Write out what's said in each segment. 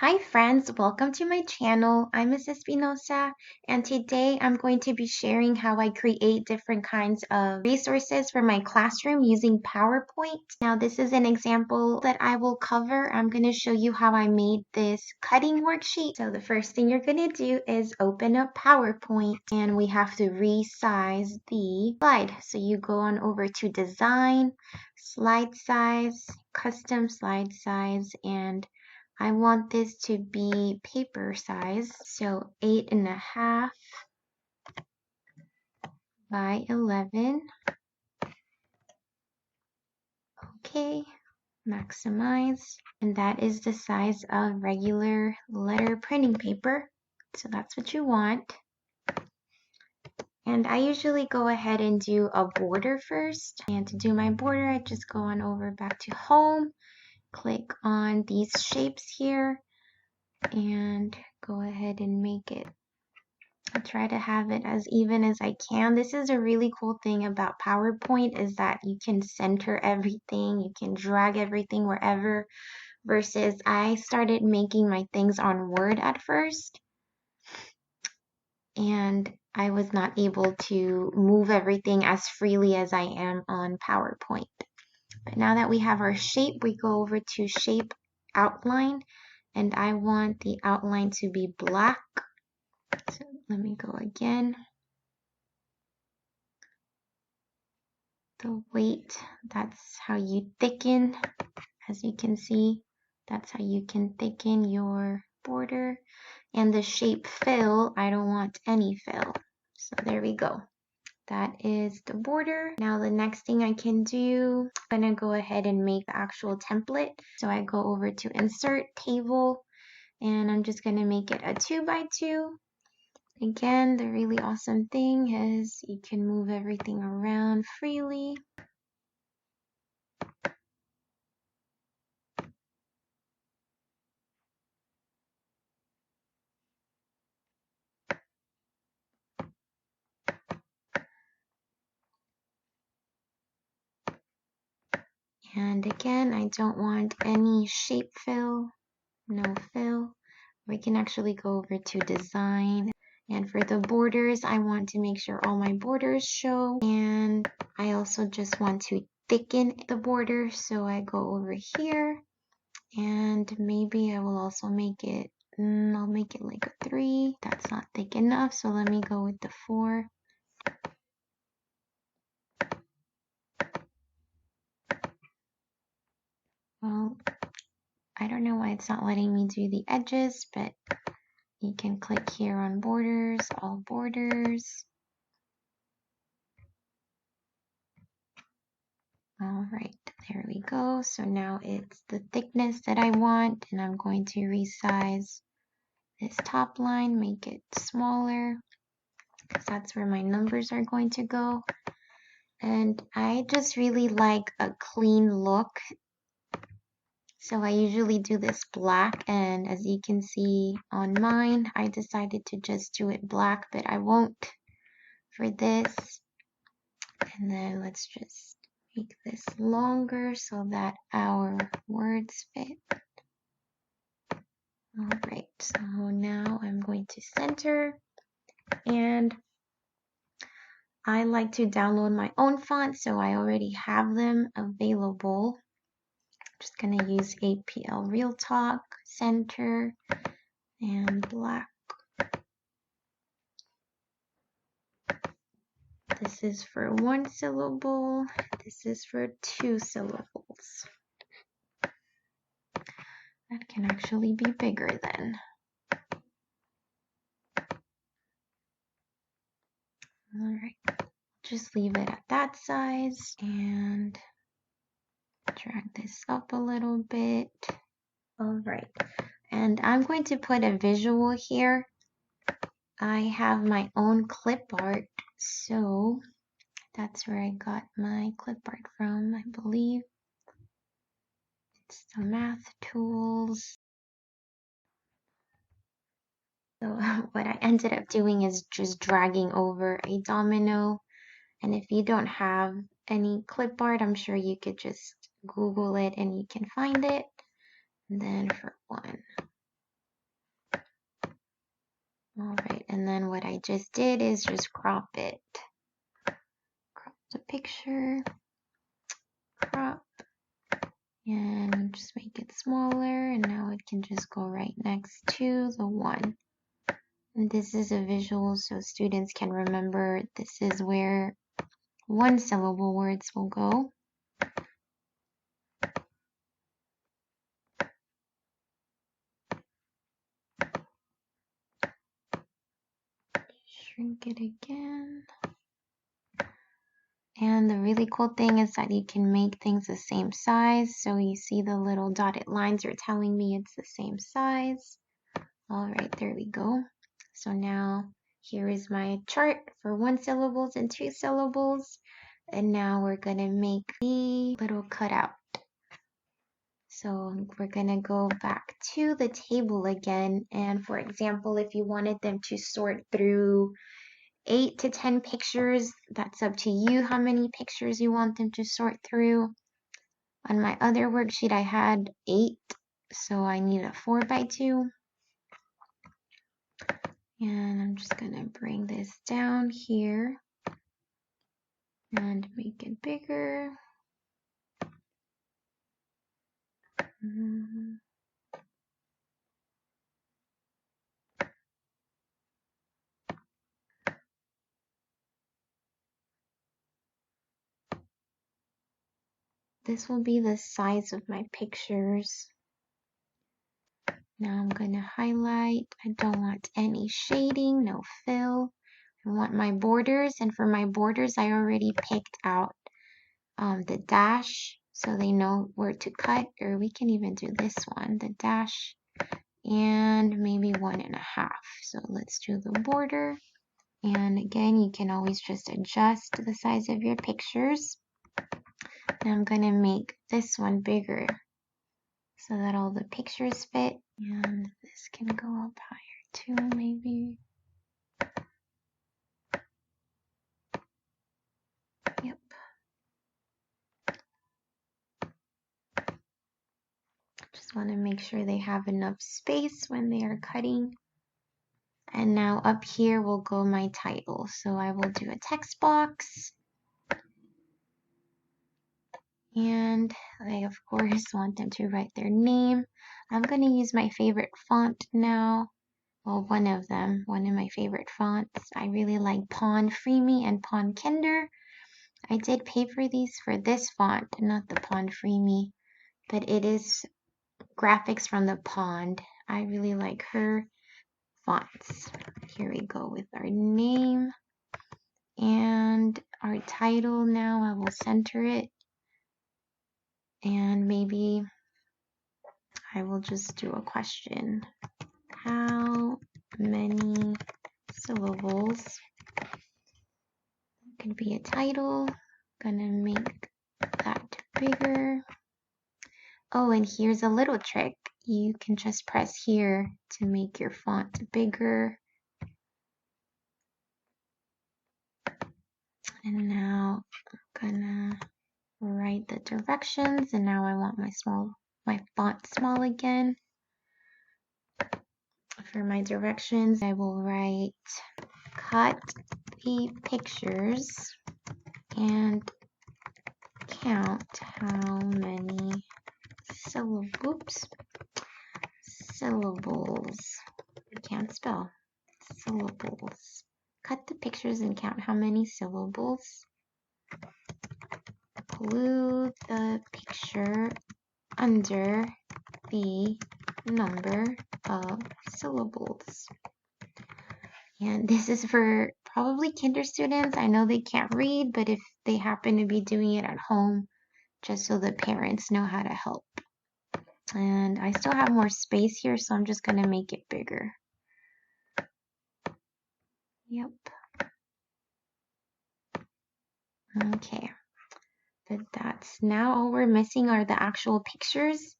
Hi friends, welcome to my channel. I'm Ms. Espinosa, and today I'm going to be sharing how I create different kinds of resources for my classroom using PowerPoint. Now this is an example that I will cover. I'm going to show you how I made this cutting worksheet. So the first thing you're going to do is open up PowerPoint, and we have to resize the slide. So you go on over to Design, Slide Size, Custom Slide Size, and I want this to be paper size, so 8.5 by 11. Okay, maximize. And that is the size of regular letter printing paper. So that's what you want. And I usually go ahead and do a border first. And to do my border, I just go on over back to Home, click on these shapes here, and go ahead and make it. I try to have it as even as I can. This is a really cool thing about PowerPoint is that you can center everything, you can drag everything wherever, versus I started making my things on Word at first, and I was not able to move everything as freely as I am on PowerPoint. But now that we have our shape, we go over to Shape Outline, and I want the outline to be black. So let me go again. The weight, that's how you thicken. As you can see, that's how you can thicken your border. And the shape fill, I don't want any fill. So there we go. That is the border. Now the next thing I can do, I'm gonna go ahead and make the actual template. So I go over to Insert, Table, and I'm just gonna make it a 2x2. Again, the really awesome thing is you can move everything around freely. And again, I don't want any shape fill, no fill. We can actually go over to Design. And for the borders, I want to make sure all my borders show. And I also just want to thicken the border. So I go over here, and maybe I will also make it, I'll make it like a 3. That's not thick enough, so let me go with the 4. Well, I don't know why it's not letting me do the edges, but you can click here on borders, all borders. All right, there we go. So now it's the thickness that I want, and I'm going to resize this top line, make it smaller, because that's where my numbers are going to go. And I just really like a clean look. So I usually do this black, and as you can see on mine, I decided to just do it black, but I won't for this. And then let's just make this longer so that our words fit. All right, so now I'm going to center, and I like to download my own font, so I already have them available. I'm just going to use APL Real Talk, center, and black. This is for 1 syllable. This is for 2 syllables. That can actually be bigger then. All right, just leave it at that size and drag this up a little bit. All right, and I'm going to put a visual here. I have my own clip art, so that's where I got my clip art from, I believe. It's the math tools. So what I ended up doing is just dragging over a domino. And if you don't have any clip art, I'm sure you could just Google it and you can find it. And then for 1, All right, and then what I just did is just crop it. Crop the picture, crop, and just make it smaller, and now it can just go right next to the one. And this is a visual so students can remember this is where one syllable words will go. Shrink it again. And the really cool thing is that you can make things the same size. So you see the little dotted lines are telling me it's the same size. All right, there we go. So now here is my chart for 1 syllables and 2 syllables. And now we're gonna make the little cutout. So we're gonna go back to the table again. And for example, if you wanted them to sort through 8 to 10 pictures, that's up to you how many pictures you want them to sort through. On my other worksheet, I had 8, so I need a 4x2. And I'm just gonna bring this down here and make it bigger. This will be the size of my pictures. Now I'm gonna highlight. I don't want any shading, no fill. I want my borders, and for my borders, I already picked out the dash so they know where to cut, or we can even do this one, the dash, and maybe 1.5. So let's do the border. And again, you can always just adjust the size of your pictures. And I'm gonna make this one bigger so that all the pictures fit. And this can go up higher too, maybe. Yep. Just want to make sure they have enough space when they are cutting. And now up here will go my title. So I will do a text box. And I, of course, want them to write their name. I'm going to use my favorite font now. Well, one of my favorite fonts. I really like Pond Freemy and Pond Kinder. I did pay for these for this font, not the Pond Freemy, but it is graphics from the Pond. I really like her fonts. Here we go with our name and our title. Now I will center it, and maybe I will just do a question. How many syllables? Could be a title. Gonna make that bigger. Oh, and here's a little trick. You can just press here to make your font bigger. And now I'm gonna write the directions, and now I want my font small again. For my directions, I will write cut the pictures and count how many syllables. I can't spell. Syllables. Cut the pictures and count how many syllables. Glue the picture under the number of syllables. And this is for probably kinder students. I know they can't read, but if they happen to be doing it at home, just so the parents know how to help. And I still have more space here, so I'm just going to make it bigger. Yep. Okay. But that's now all we're missing are the actual pictures.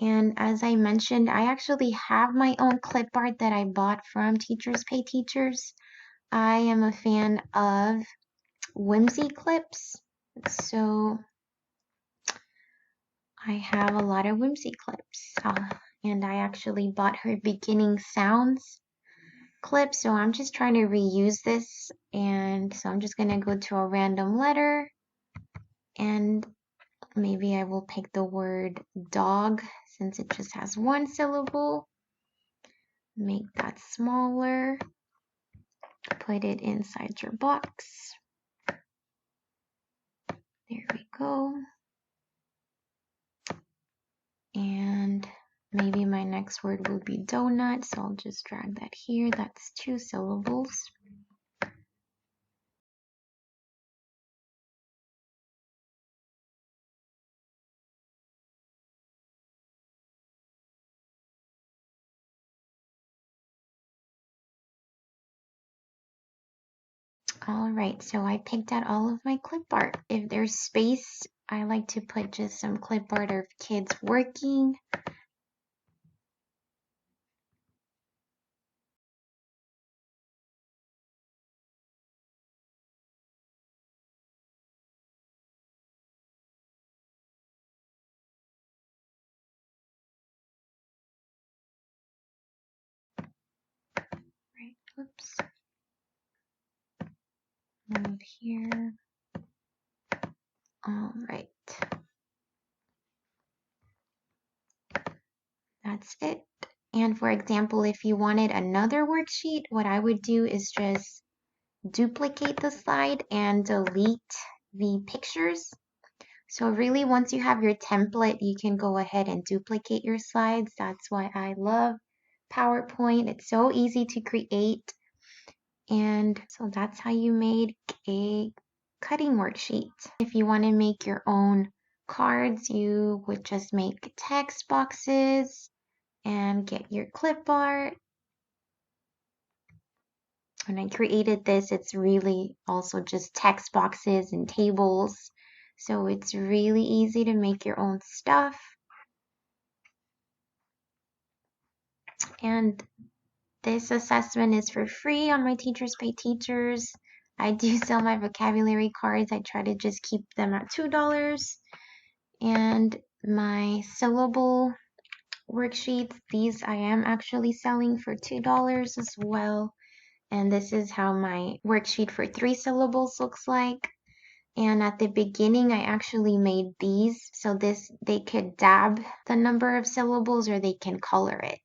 And as I mentioned, I actually have my own clip art that I bought from Teachers Pay Teachers. I am a fan of Whimsy clips, so I have a lot of Whimsy clips. And I actually bought her beginning sounds clip, so I'm just trying to reuse this, and so I'm just gonna go to a random letter, and maybe I will pick the word dog since it just has one syllable. Make that smaller, put it inside your box. There we go. And maybe my next word will be donut, so I'll just drag that here. That's 2 syllables. All right, so I picked out all of my clip art. If there's space, I like to put just some clip art of kids working. Right, oops. Move here. All right. That's it. And for example, if you wanted another worksheet, what I would do is just duplicate the slide and delete the pictures. So really, once you have your template, you can go ahead and duplicate your slides. That's why I love PowerPoint. It's so easy to create. And so that's how you make a cutting worksheet. If you want to make your own cards, you would just make text boxes and get your clip art. When I created this, it's really also just text boxes and tables. So it's really easy to make your own stuff. And this assessment is for free on my Teachers Pay Teachers. I do sell my vocabulary cards. I try to just keep them at $2. And my syllable worksheets, these I am actually selling for $2 as well. And this is how my worksheet for 3 syllables looks like. And at the beginning, I actually made these so they could dab the number of syllables or they can color it.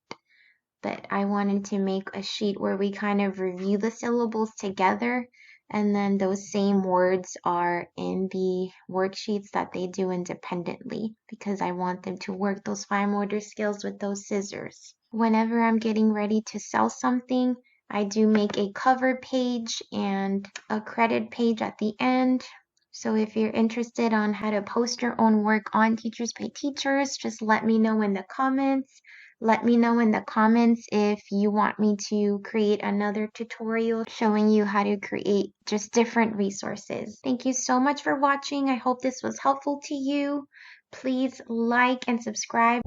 But I wanted to make a sheet where we kind of review the syllables together, and then those same words are in the worksheets that they do independently because I want them to work those fine motor skills with those scissors. Whenever I'm getting ready to sell something, I do make a cover page and a credit page at the end. So if you're interested on how to post your own work on Teachers Pay Teachers, just let me know in the comments. Let me know in the comments if you want me to create another tutorial showing you how to create just different resources. Thank you so much for watching. I hope this was helpful to you. Please like and subscribe.